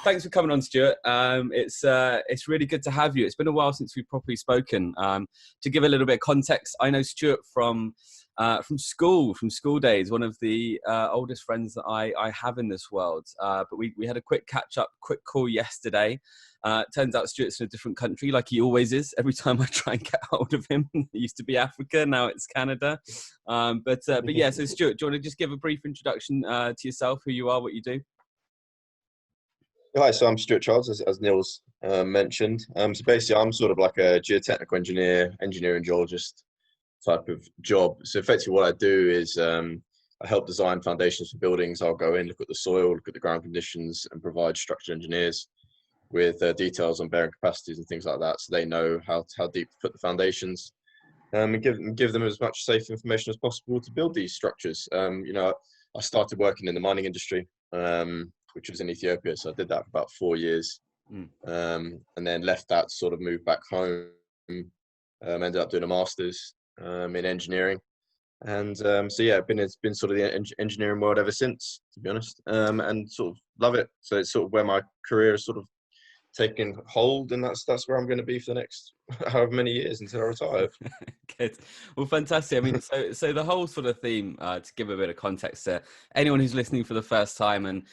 thanks for coming on, Stuart. It's really good to have you. It's been a while since we've properly spoken. To give a little bit of context, I know Stuart from school days, one of the oldest friends that I have in this world. But we had a quick quick call yesterday. Turns out Stuart's in a different country, like he always is. Every time I try and get hold of him, it used to be Africa, now it's Canada. But yeah, so Stuart, do you want to just give a brief introduction to yourself, who you are, what you do? Hi, so I'm Stuart Childs, as Neil's mentioned. So basically, I'm sort of like a geotechnical engineer, engineering geologist type of job. So effectively, what I do is I help design foundations for buildings. I'll go in, look at the soil, look at the ground conditions, and provide structural engineers with details on bearing capacities and things like that, so they know how deep to put the foundations, and give them as much safe information as possible to build these structures. I started working in the mining industry, which was in Ethiopia, so I did that for about 4 years, and then left that, sort of moved back home, ended up doing a master's in engineering, and so yeah, it's been sort of the engineering world ever since, to be honest, and sort of love it. So it's sort of where my career is sort of taking hold, and that's where I'm going to be for the next however many years until I retire. Good. Well, fantastic. I mean, so the whole sort of theme, to give a bit of context to anyone who's listening for the first time, and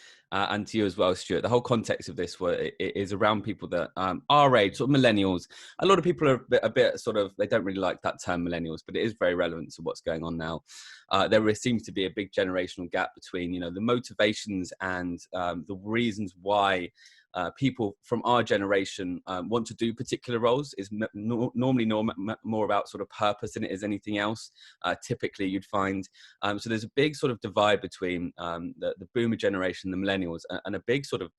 to you as well, Stuart, the whole context of this is around people that our age, sort of millennials. A lot of people are a bit sort of, they don't really like that term millennials, but it is very relevant to what's going on now. There seems to be a big generational gap between, the motivations and the reasons why people from our generation want to do particular roles is normally more about sort of purpose than it is anything else. Typically, you'd find so there's a big sort of divide between the boomer generation, the millennials, and a big sort of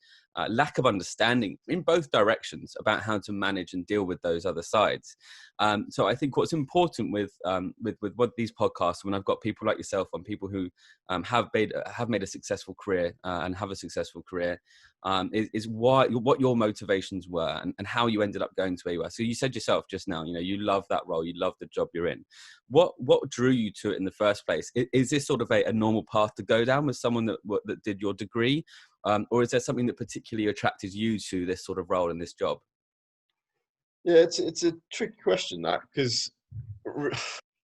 lack of understanding in both directions about how to manage and deal with those other sides. So I think what's important with what these podcasts, when I've got people like yourself on, people who have made a successful career and have a successful career, is what your motivations were and how you ended up going to where you are. So you said yourself just now, you love that role, you love the job you're in. What drew you to it in the first place? Is this sort of a normal path to go down with someone that did your degree? Or is there something that particularly attracted you to this sort of role in this job? Yeah, it's a tricky question, that, because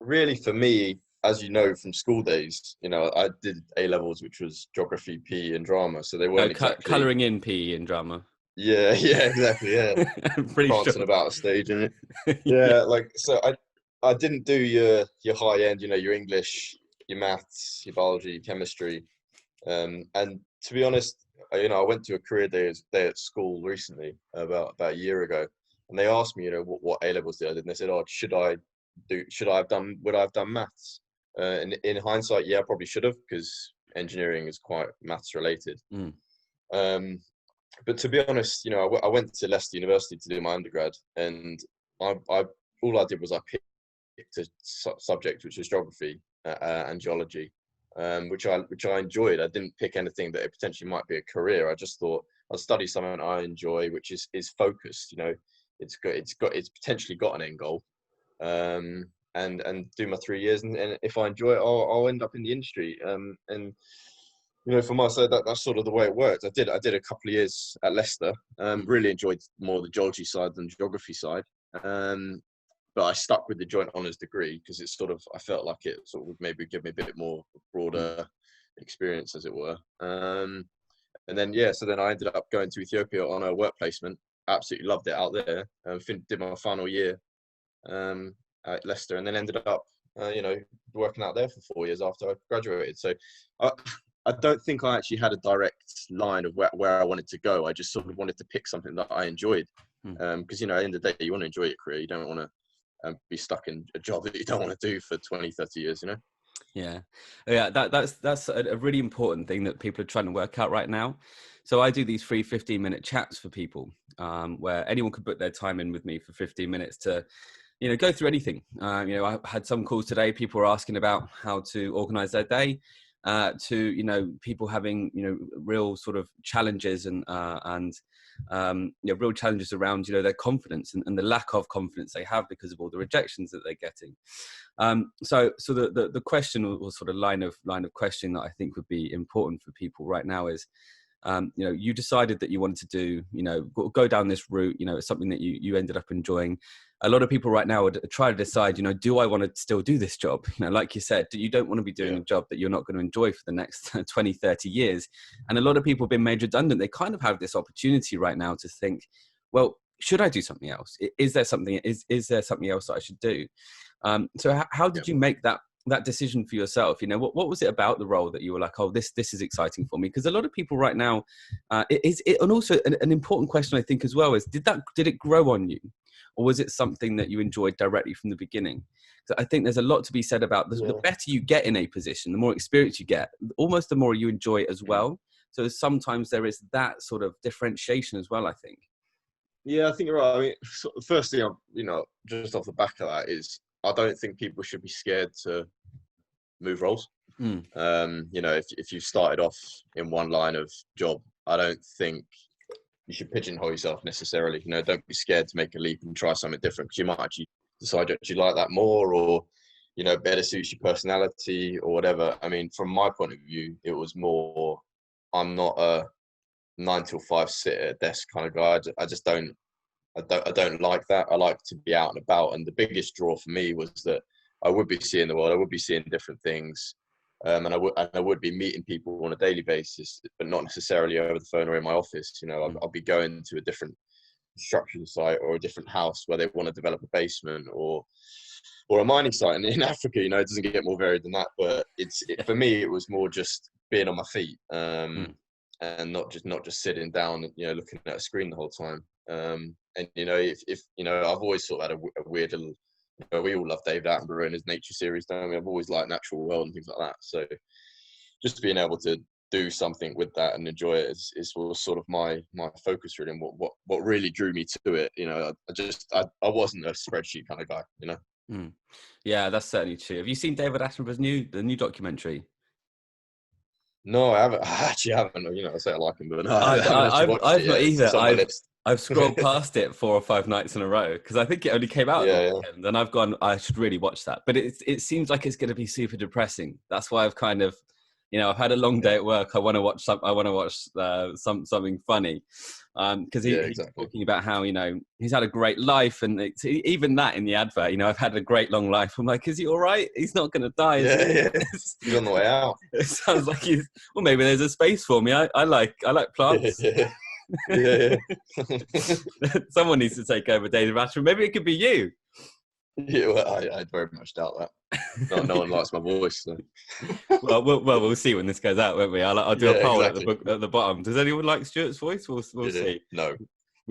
really for me, as you know from school days, I did A levels, which was geography, PE, and drama. So they weren't exactly colouring in PE and drama. Yeah, exactly. Yeah, pretty prancing sure about a stage, and yeah, like so. I didn't do your high end, your English, your maths, your biology, your chemistry, and to be honest, I went to a career day at school recently, about a year ago, and they asked me, what A levels did I did, and they said, "Oh, would I have done maths?" And in hindsight, yeah, I probably should have, because engineering is quite maths related. But to be honest, I went to Leicester University to do my undergrad, and all I did was I picked a subject which was geography and geology, which I enjoyed. I didn't pick anything that it potentially might be a career. I just thought I'll study something I enjoy, which is focused. It's potentially got an end goal, and do my 3 years, and if I enjoy it, I'll end up in the industry. And from my side, that's sort of the way it worked. I did a couple of years at Leicester. Really enjoyed more the geology side than the geography side. But I stuck with the joint honours degree because it's sort of, I felt like it sort of would maybe give me a bit more broader experience, as it were. And then so then I ended up going to Ethiopia on a work placement. Absolutely loved it out there. Did my final year at Leicester, and then ended up working out there for 4 years after I graduated. So I don't think I actually had a direct line of where I wanted to go. I just sort of wanted to pick something that I enjoyed, because at the end of the day, you want to enjoy your career. You don't want to be stuck in a job that you don't want to do for 20, 30 years, Yeah, that's a really important thing that people are trying to work out right now. So I do these free 15-minute chats for people, where anyone could put their time in with me for 15 minutes to go through anything. I had some calls today. People were asking about how to organize their day, to people having real sort of challenges and real challenges around their confidence and the lack of confidence they have because of all the rejections that they're getting. So the question, or sort of line of questioning that I think would be important for people right now is, you decided that you wanted to do, go down this route. It's something that you ended up enjoying. A lot of people right now would try to decide, do I want to still do this job? Like you said, you don't want to be doing a job that you're not going to enjoy for the next 20, 30 years. And a lot of people have been made redundant. They kind of have this opportunity right now to think, well, should I do something else? Is there something else that I should do? So how did you make that decision for yourself? What was it about the role that you were like, oh, this is exciting for me? Because a lot of people right now, and also an important question I think as well is, did it grow on you? Or was it something that you enjoyed directly from the beginning? So I think there's a lot to be said about this. The better you get in a position, the more experience you get, almost the more you enjoy it as well. So sometimes there is that sort of differentiation as well, I think. Yeah, I think you're right. I mean, so the first thing, just off the back of that is, I don't think people should be scared to move roles. If you've started off in one line of job, I don't think you should pigeonhole yourself necessarily. Don't be scared to make a leap and try something different, because you might actually decide that you like that more, or better suits your personality or whatever. I mean, from my point of view, it was more, I'm not a 9 till 5 sit at a desk kind of guy. I just don't like that. I like to be out and about. And the biggest draw for me was that I would be seeing the world. I would be seeing different things. And I would be meeting people on a daily basis, but not necessarily over the phone or in my office. I'll be going to a different construction site or a different house where they want to develop a basement, or a mining site. And in Africa, it doesn't get more varied than that. But for me, it was more just being on my feet, and not just sitting down, looking at a screen the whole time. And if I've always sort of had a weird little. We all love David Attenborough and his nature series, don't we? I've always liked natural world and things like that. So just being able to do something with that and enjoy it is sort of my focus really, and what really drew me to it. I wasn't a spreadsheet kind of guy, Yeah, that's certainly true. Have you seen David Attenborough's the new documentary? No, I haven't. I actually haven't. I say I like him, but no, I've not either. It's on my list. I've scrolled past it 4 or 5 nights in a row because I think it only came out at the weekend, and I've gone, I should really watch that. But it seems like it's going to be super depressing. That's why I've kind of, I've had a long day at work. I want to watch something funny, because he's talking about how he's had a great life, and even that in the advert, I've had a great long life. I'm like, is he all right? He's not going to die. He's on the way out. It sounds like maybe there's a space for me. I like plants. Yeah. Someone needs to take over David Attenborough. Maybe it could be you. Yeah, well, I very much doubt that. No one likes my voice. So. Well, we'll see when this goes out, won't we? I'll do a poll at the bottom. Does anyone like Stuart's voice? We'll see. No.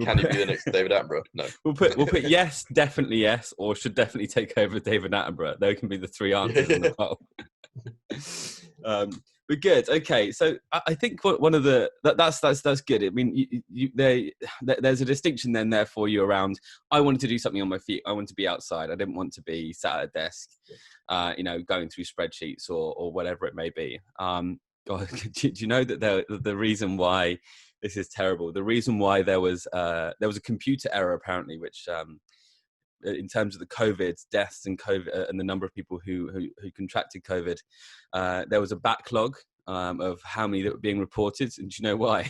Can he be the next David Attenborough? No. We'll put yes, definitely yes, or should definitely take over David Attenborough. There can be the 3 answers in the poll. But good. Okay, so I think one of that's good. I mean, there's a distinction then there for you around. I wanted to do something on my feet. I wanted to be outside. I didn't want to be sat at a desk, going through spreadsheets or whatever it may be. God, do you know that the reason why this is terrible? The reason why there was a computer error apparently, which in terms of the COVID deaths and COVID and the number of people who contracted COVID, there was a backlog of how many that were being reported. And do you know why?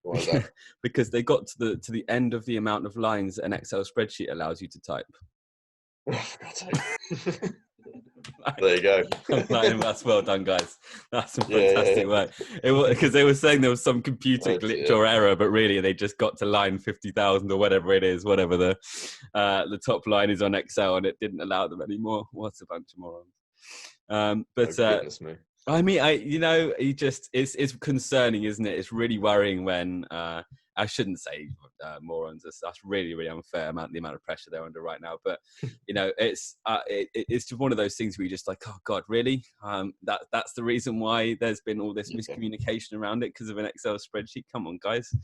Why is that? Because they got to the end of the amount of lines an Excel spreadsheet allows you to type. Oh, God's sake. There you go. That's well done, guys. That's some fantastic work. Because they were saying there was some computer glitch or error, but really they just got to line 50,000 or whatever it is, whatever the top line is on Excel, and it didn't allow them anymore. What a bunch of morons. Goodness me. I mean, it's concerning, isn't it? It's really worrying when I shouldn't say morons. That's really, really unfair the amount of pressure they're under right now. But it's just one of those things where you're just like, oh God, really? That's the reason why there's been all this miscommunication around it because of an Excel spreadsheet. Come on, guys,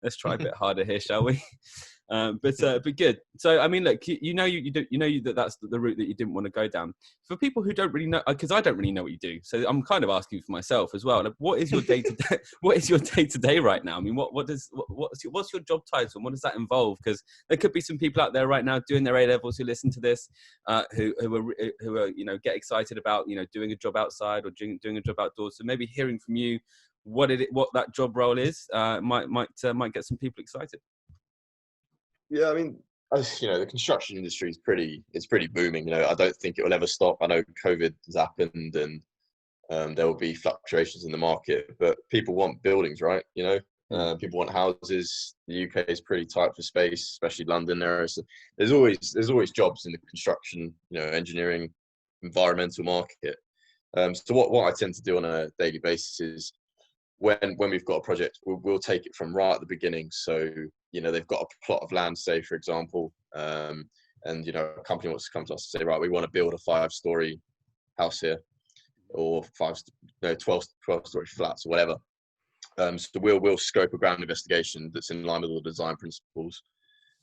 let's try a bit harder here, shall we? But good. So I mean, look, that's the route that you didn't want to go down. For people who don't really know, because I don't really know what you do, so I'm kind of asking for myself as well. Like, what is your day to day? What is your day to day right now? I mean, what's your job title and what does that involve? Because there could be some people out there right now doing their A-levels who listen to this, who are get excited about doing a job outside or doing a job outdoors. So maybe hearing from you, what that job role is, might get some people excited. Yeah, I mean, the construction industry is pretty booming. I don't think it will ever stop. I know COVID has happened, and there will be fluctuations in the market, but people want buildings, right? People want houses. The UK is pretty tight for space, especially London area. So there's always jobs in the construction, engineering, environmental market. So what I tend to do on a daily basis is when we've got a project, we'll take it from right at the beginning. So they've got a plot of land, say for example, and a company wants to come to us and say, right, we want to build a 5-story house here, or 12-story flats or whatever. So we'll scope a ground investigation that's in line with all the design principles,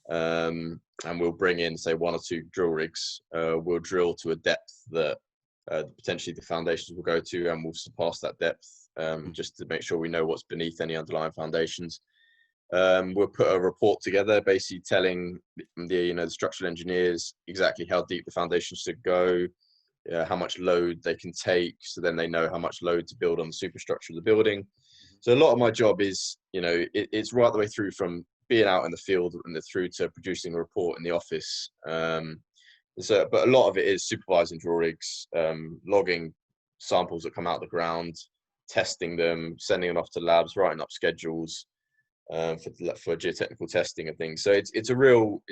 and we'll bring in, say, 1 or 2 drill rigs. We'll drill to a depth that potentially the foundations will go to, and we'll surpass that depth, just to make sure we know what's beneath any underlying foundations. We'll put a report together, basically telling the structural engineers exactly how deep the foundations should go, how much load they can take, so then they know how much load to build on the superstructure of the building. So a lot of my job is, it's right the way through from being out in the field and through to producing a report in the office. But a lot of it is supervising drill rigs, logging samples that come out of the ground, testing them, sending them off to labs, writing up schedules for geotechnical testing and things. So it's a real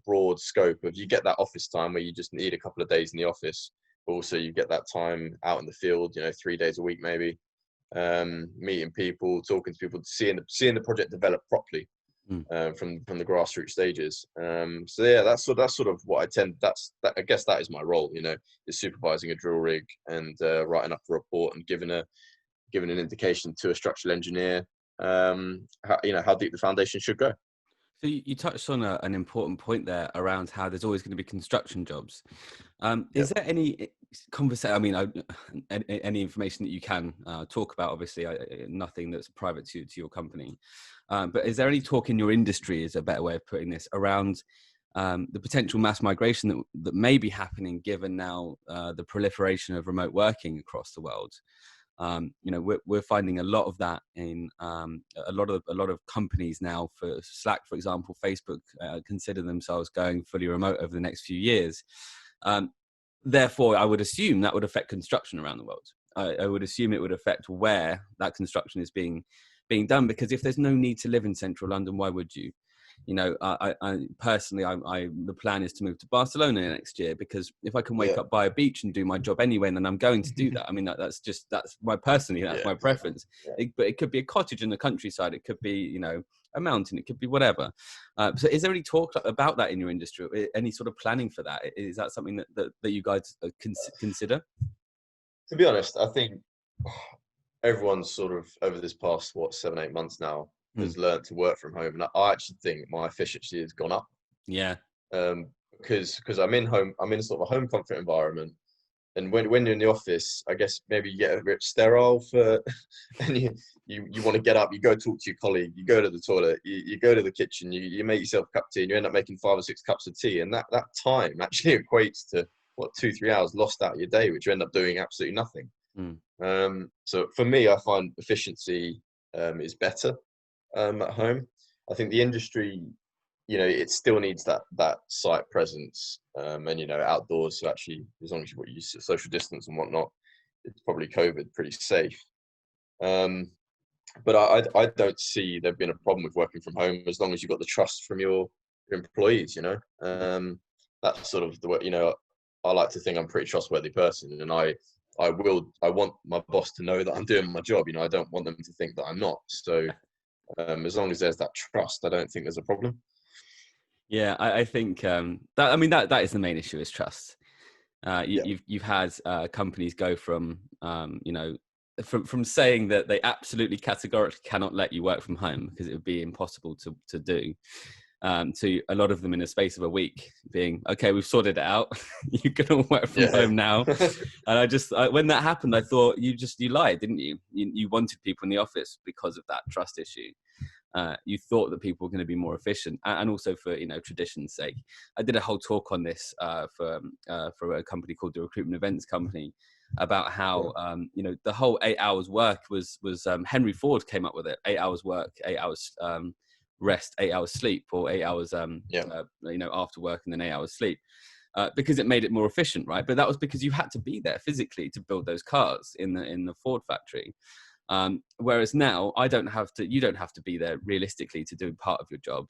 broad scope of, you get that office time where you just need a couple of days in the office, but also you get that time out in the field, 3 days a week maybe, meeting people, talking to people, seeing the project develop properly. From the grassroots stages. So yeah, that's sort of what I tend. I guess that is my role. Is supervising a drill rig and writing up a report and giving an indication to a structural engineer, how deep the foundation should go. So you touched on an important point there around how there's always going to be construction jobs. Is there any conversation? I mean, any information that you can talk about? Obviously, nothing that's private to your company. But is there any talk in your industry, is a better way of putting this, around the potential mass migration that may be happening, given now the proliferation of remote working across the world? We're finding a lot of that in a lot of companies now. For Slack, for example, Facebook consider themselves going fully remote over the next few years. Therefore, I would assume that would affect construction around the world. I would assume it would affect where that construction is being done, because if there's no need to live in central London, why would you? I personally, the plan is to move to Barcelona next year, because if I can wake up by a beach and do my job anywhere, then I'm going to do that. I mean, that's my preference. Yeah. But it could be a cottage in the countryside. It could be, a mountain. It could be whatever. So is there any talk about that in your industry? Any sort of planning for that? Is that something that you guys consider? To be honest, I think everyone's sort of, over this past 7-8 months now, has learned to work from home, and I actually think my efficiency has gone up. Yeah. Because I'm in sort of a home comfort environment, and when you're in the office, I guess maybe you get a bit sterile and you want to get up, you go talk to your colleague, you go to the toilet, you go to the kitchen, you make yourself a cup of tea, and you end up making 5 or 6 cups of tea, and that time actually equates to 2-3 hours lost out of your day, which you end up doing absolutely nothing. So for me, I find efficiency is better at home. I think the industry, it still needs that site presence, and outdoors. So actually, as long as you use social distance and whatnot, it's probably COVID pretty safe. But I don't see there being a problem with working from home, as long as you've got the trust from your employees. That's sort of the way. I like to think I'm a pretty trustworthy person, and I want my boss to know that I'm doing my job. I don't want them to think that I'm not. So as long as there's that trust, I don't think there's a problem. Yeah, I think that is the main issue, is trust. You've had companies go from from saying that they absolutely categorically cannot let you work from home because it would be impossible to do, to a lot of them in a space of a week being, okay, we've sorted it out. You can all work from home now. And when that happened, I thought you lied, didn't you? You wanted people in the office because of that trust issue. You thought that people were going to be more efficient, and also for tradition's sake. I did a whole talk on this for a company called the Recruitment Events Company, about how the whole 8 hours work was Henry Ford came up with it. 8 hours work, 8 hours rest, 8 hours sleep, or 8 hours after work and then 8 hours sleep. Because it made it more efficient, right? But that was because you had to be there physically to build those cars in the Ford factory. Whereas now, you don't have to be there realistically to do part of your job,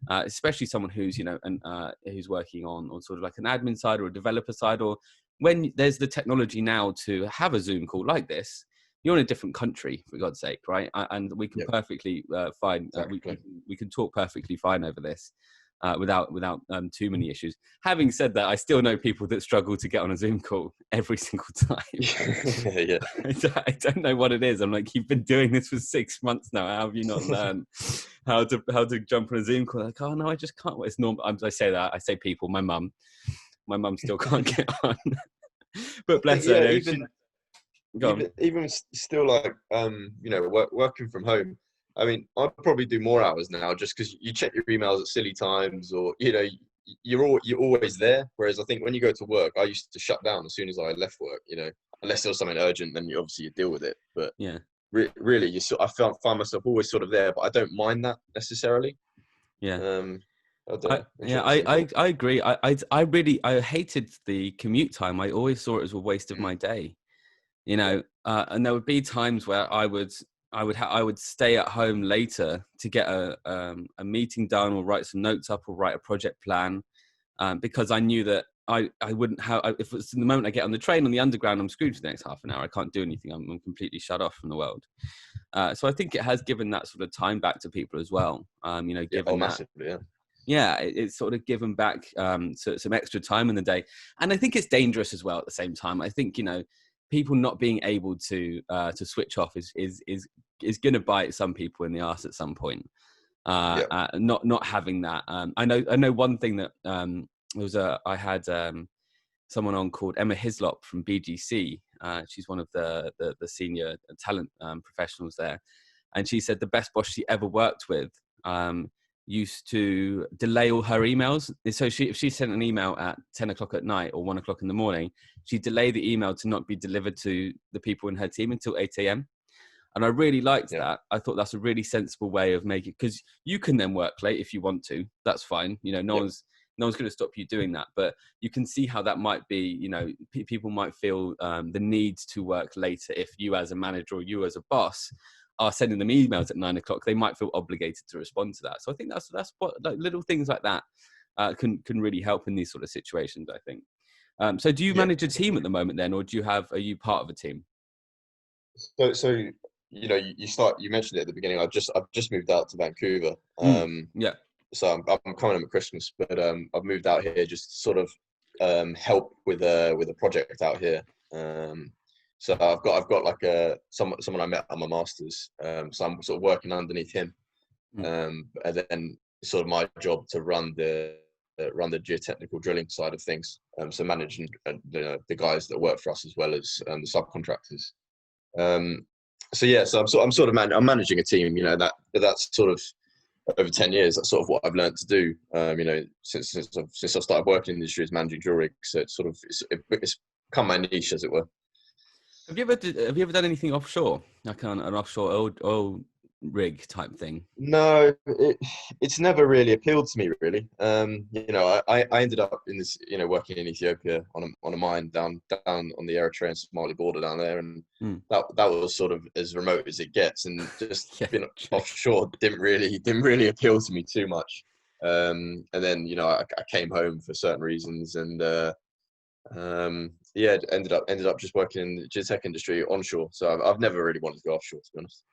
especially someone who's who's working on sort of like an admin side or a developer side, or when there's the technology now to have a Zoom call like this. You're in a different country, for God's sake, right? And we can perfectly fine. We can talk perfectly fine over this. Without too many issues. Having said that, I still know people that struggle to get on a Zoom call every single time. Yeah. I don't know what it is. I'm like, you've been doing this for 6 months now. How have you not learned how to jump on a Zoom call? Like, oh no, I just can't. It's normal. I say that. I say people. My mum still can't get on. But bless her. Even still, like working from home. I mean, I'd probably do more hours now just because you check your emails at silly times, or you're always there. Whereas I think when you go to work, I used to shut down as soon as I left work. Unless there was something urgent, then you deal with it. But yeah, really, I find myself always sort of there, but I don't mind that necessarily. Yeah. I agree. I hated the commute time. I always saw it as a waste of my day. And there would be times where I would stay at home later to get a meeting done, or write some notes up, or write a project plan, because I knew that I wouldn't have. If it's the moment I get on the train on the underground, I'm screwed for the next half an hour. I can't do anything. I'm completely shut off from the world. So I think it has given that sort of time back to people as well. Given massively, it's sort of given back some extra time in the day, and I think it's dangerous as well at the same time. I think people not being able to switch off is going to bite some people in the arse at some point. Not having that. I know one thing that I had someone on called Emma Hislop from BGC. She's one of the senior talent professionals there, and she said the best boss she ever worked with used to delay all her emails. So if she sent an email at 10 o'clock at night or 1 o'clock in the morning, she'd delay the email to not be delivered to the people in her team until 8 a.m. And I really liked that. I thought that's a really sensible way of making, because you can then work late if you want to. That's fine. No one's going to stop you doing that. But you can see how that might be, people might feel the need to work later if you as a manager or you as a boss are sending them emails at 9 o'clock. They might feel obligated to respond to that. So I think that's what, like, little things like that can really help in these sort of situations, I think. So do you manage a team at the moment then, or are you part of a team? So you mentioned it at the beginning. I've just moved out to Vancouver. So I'm coming home at Christmas, but I've moved out here just to sort of help with a project out here. So I've got like someone I met on my master's. So I'm sort of working underneath him, and then sort of my job to run the geotechnical drilling side of things. So managing the guys that work for us, as well as the subcontractors. So I'm sort of managing a team. That's sort of over 10 years. That's sort of what I've learned to do. Since I started working in the industry, is managing drill rigs. So it's sort of it's become my niche, as it were. Have you ever done anything offshore, like an offshore oil rig type thing? No, it's never really appealed to me, really. I ended up in this, working in Ethiopia on a mine down on the Eritrean Somali border down there, and that was sort of as remote as it gets, and just being offshore didn't really appeal to me too much. And then I came home for certain reasons, and ended up just working in the geotech industry onshore. So I've never really wanted to go offshore, to be honest.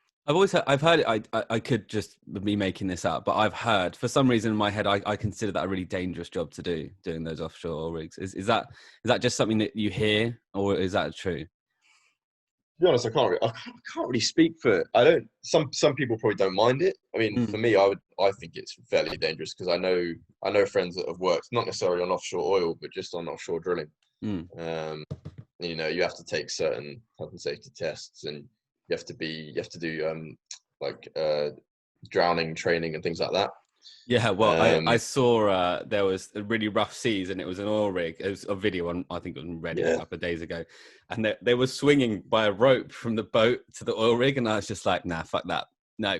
I've heard it. I could just be making this up, but I've heard, for some reason in my head, I consider that a really dangerous job to do, doing those offshore oil rigs. Is that just something that you hear, or is that true? To be honest, I can't really speak for it. I don't. Some people probably don't mind it. I mean, for me, I think it's fairly dangerous, because I know friends that have worked not necessarily on offshore oil, but just on offshore drilling. You have to take certain health and safety tests, and you have to do drowning training and things like that. Yeah, well, I Um, saw there was a really rough seas, and it was an oil rig. It was a video on, I think, on Reddit a yeah, couple of days ago, and they were swinging by a rope from the boat to the oil rig, and I was just like, nah, fuck that, no.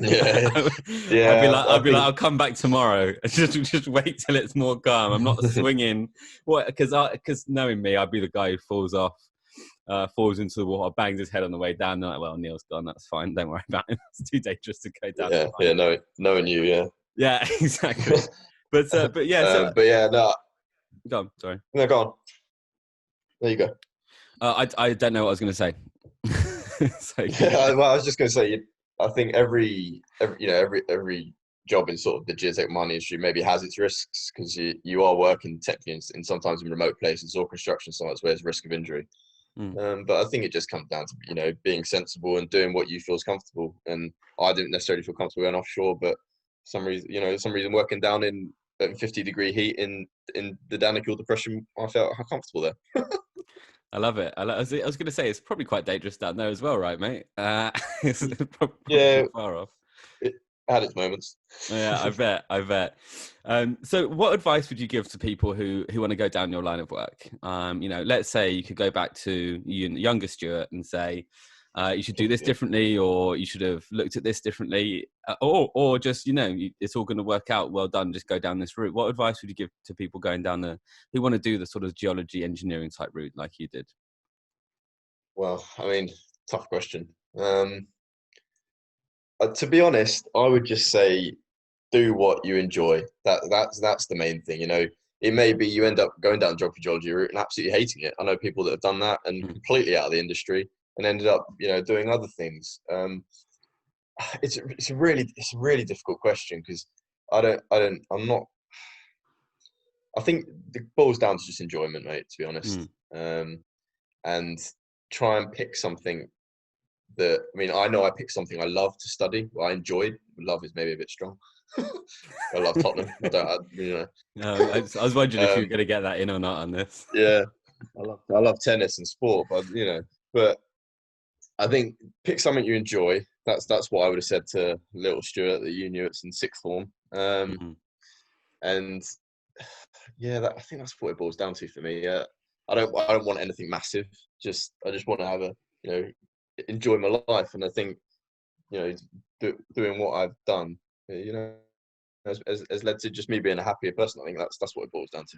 yeah, I'd be yeah. like, I think I'll come back tomorrow. Just wait till it's more calm. I'm not swinging. What? Because knowing me, I'd be the guy who falls into the water, bangs his head on the way down. They're like, well, Neil's gone. That's fine. Don't worry about him. It's too dangerous to go down. yeah, yeah. No, knowing you, yeah. Yeah, exactly. But yeah. So But yeah, no, go on. Sorry. no, go on. There you go. I don't know what I was going to say. So Yeah, well, I was just going to say, I think every job in sort of the geotech mining industry maybe has its risks, because you are working technically in sometimes in remote places or construction sites where there's risk of injury. Mm. But I think it just comes down to being sensible and doing what you feel is comfortable. And I didn't necessarily feel comfortable going offshore, but some reason working down in 50-degree heat in the Danakil Depression, I felt comfortable there. I love it. I was going to say it's probably quite dangerous down there as well, right, mate? It's probably Yeah, not far off. it had its moments. Yeah, I bet. So what advice would you give to people who want to go down your line of work? Let's say you could go back to younger Stuart and say, you should do this differently, or you should have looked at this differently, or just, it's all going to work out. Well done. Just go down this route. What advice would you give to people going down who want to do the sort of geology engineering type route like you did? Well, I mean, tough question. To be honest, I would just say do what you enjoy. That's the main thing. It may be you end up going down the geology route and absolutely hating it. I know people that have done that and completely out of the industry and ended up, doing other things. It's a really difficult question, because I'm not. I think it boils down to just enjoyment, mate. To be honest, and try and pick something I know I picked something I love to study. Well, I enjoyed. Love is maybe a bit strong. I love Tottenham. No, I was wondering if you were Um, going to get that in or not on this. yeah, I love tennis and sport, but I think pick something you enjoy. That's what I would have said to little Stuart that you knew it's in sixth form. And yeah, I think that's what it boils down to for me. I don't want anything massive. I just want to have enjoy my life, and I think doing what I've done, has led to just me being a happier person. I think that's what it boils down to.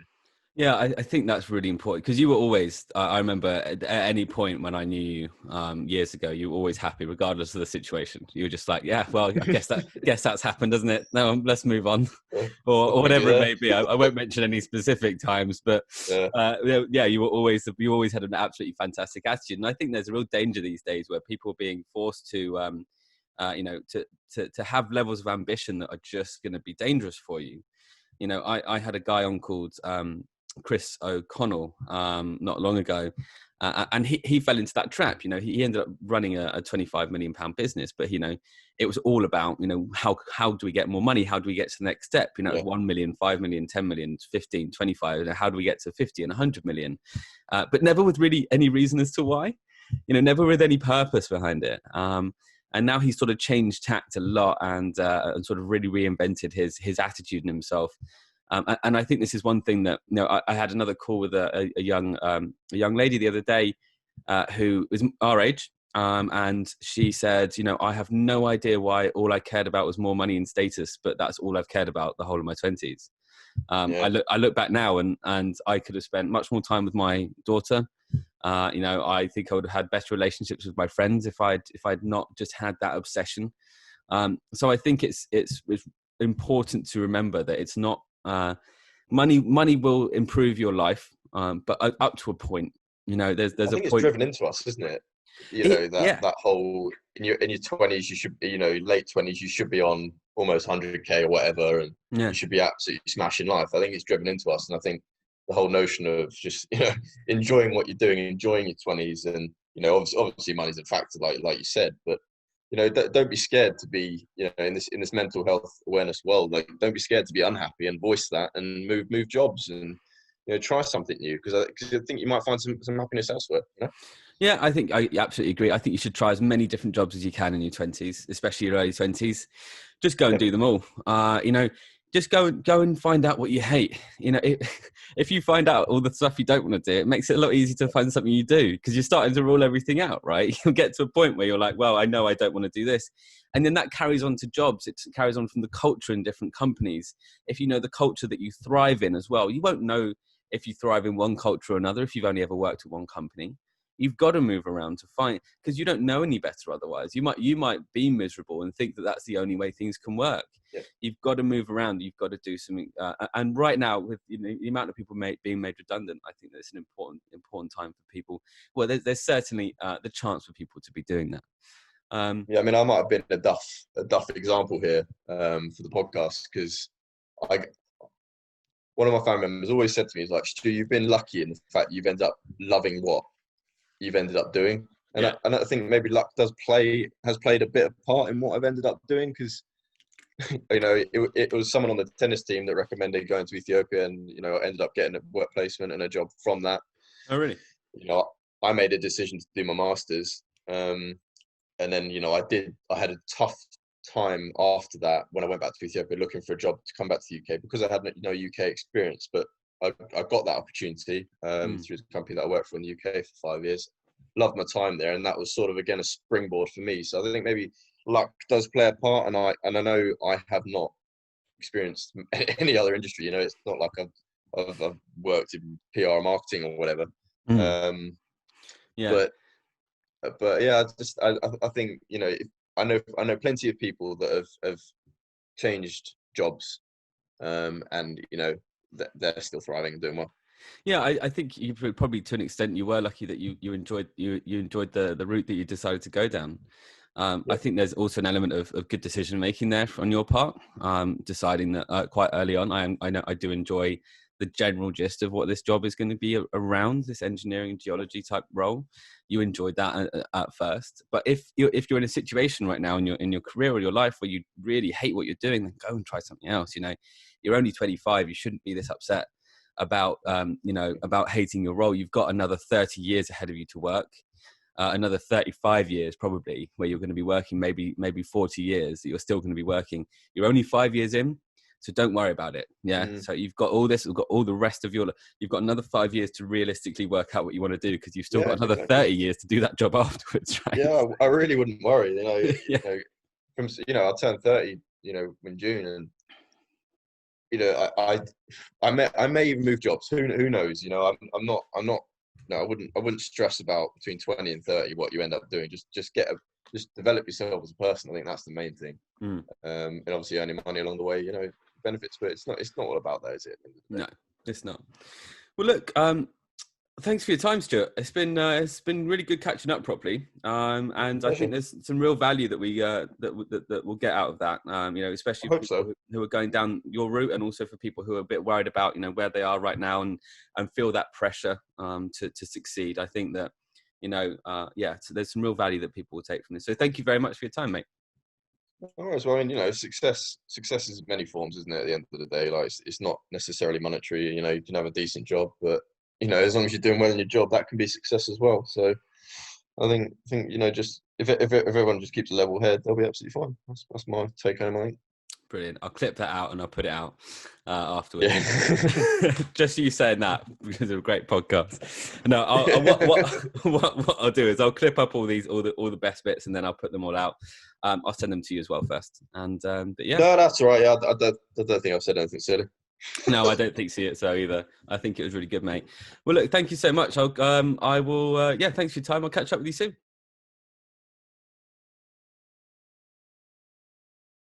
Yeah, I think that's really important, because you were always, I remember at any point when I knew you years ago, you were always happy regardless of the situation. You were just like, yeah, well, I guess that's happened, doesn't it? No, let's move on. or whatever it may be. I won't mention any specific times, but yeah, you always had an absolutely fantastic attitude. And I think there's a real danger these days where people are being forced to to have levels of ambition that are just going to be dangerous for you. I had a guy on called Chris O'Connell not long ago, and he fell into that trap. He ended up running a 25 million pound business, but it was all about how do we get more money, how do we get to the next step, 1 million, 5 million, 10 million, 15, 25, how do we get to 50 and 100 million, but never with really any reason as to why, never with any purpose behind it. And now he's sort of changed tact a lot and sort of really reinvented his attitude in himself. And I think this is one thing that, I had another call with a young lady the other day who was our age. And she said, I have no idea why all I cared about was more money and status, but that's all I've cared about the whole of my 20s. I look back now and I could have spent much more time with my daughter. I think I would have had better relationships with my friends if I'd not just had that obsession. So I think it's important to remember that it's not money will improve your life, but up to a point. There's I think a it's point. driven into us, isn't it? That whole in your 20s, you should, late 20s, you should be on almost 100k or whatever, and you should be absolutely smashing life. I think it's driven into us, and I think the whole notion of just enjoying what you're doing, enjoying your 20s, and obviously money's a factor, like you said, but don't be scared to be in this mental health awareness world. Like, don't be scared to be unhappy and voice that and move jobs and try something new, because I think you might find some happiness elsewhere. Yeah, I think I absolutely agree. I think you should try as many different jobs as you can in your 20s, especially your early 20s. Just go and Yep. do them all. Just go and find out what you hate. If you find out all the stuff you don't want to do, it makes it a lot easier to find something you do, because you're starting to rule everything out, right? You'll get to a point where you're like, well, I know I don't want to do this. And then that carries on to jobs. It carries on from the culture in different companies. If you know the culture that you thrive in as well, you won't know if you thrive in one culture or another if you've only ever worked at one company. You've got to move around to find, because you don't know any better otherwise. You might be miserable and think that that's the only way things can work. Yep. You've got to move around. You've got to do something. And right now, with the amount of people being made redundant, I think that's an important time for people. Well, there's certainly the chance for people to be doing that. Yeah, I mean, I might have been a duff example here for the podcast, because one of my family members always said to me, "He's like, Stu, you've been lucky in the fact you've ended up loving what you've ended up doing." And Yeah. I think maybe luck has played a bit of part in what I've ended up doing, because it was someone on the tennis team that recommended going to Ethiopia, and I ended up getting a work placement and a job from that. Oh, really? I made a decision to do my masters, and then I had a tough time after that when I went back to Ethiopia looking for a job to come back to the UK, because I had no UK experience. But I got that opportunity through the company that I worked for in the UK for 5 years. Loved my time there, and that was sort of again a springboard for me. So I think maybe luck does play a part, and I know I have not experienced any other industry. It's not like I've worked in PR marketing or whatever. Mm. Yeah. But yeah, I think I know plenty of people that have changed jobs, and they're still thriving and doing well. Yeah, I think you probably, to an extent, you were lucky that you enjoyed the route that you decided to go down. Yeah. I think there's also an element of good decision making there on your part, deciding that quite early on. I know I do enjoy the general gist of what this job is going to be around, this engineering geology type role. You enjoyed that at first, but if you're in a situation right now in your career or your life where you really hate what you're doing, then go and try something else. You're only 25. You shouldn't be this upset about about hating your role. You've got another 30 years ahead of you to work, another 35 years probably, where you're going to be working, maybe 40 years that you're still going to be working. You're only 5 years in, so don't worry about it. So you've got all this, you've got all the rest of you've got another 5 years to realistically work out what you want to do, because you've still got another 30 years to do that job afterwards, right? Yeah, I really wouldn't worry. Yeah. I turned 30 in June, and I may even move jobs. Who knows? I'm not. No, I wouldn't stress about between 20 and 30 what you end up doing. Just develop yourself as a person. I think that's the main thing. And obviously earning money along the way, benefits. But it's not all about that, is it? No, it's not. Well, look. Thanks for your time, Stuart. It's been really good catching up properly, and I think there's some real value that we that we'll get out of that. Especially for people who are going down your route, and also for people who are a bit worried about where they are right now and feel that pressure to succeed. I think that so there's some real value that people will take from this. So thank you very much for your time, mate. All right. Well, I mean, success is many forms, isn't it? At the end of the day, like it's not necessarily monetary. You can have a decent job, but as long as you're doing well in your job, that can be success as well. So I think just if everyone just keeps a level head, they'll be absolutely fine. That's my take home, I think. Brilliant. I'll clip that out and I'll put it out afterwards. Yeah. Just you saying that, because of a great podcast. No, what I'll do is I'll clip up all the best bits, and then I'll put them all out. I'll send them to you as well first. And but yeah. No, that's all right. Yeah, I don't think I've said anything silly. No, I don't think so either. I think it was really good, mate. Well, look, thank you so much. I will. Thanks for your time. I'll catch up with you soon.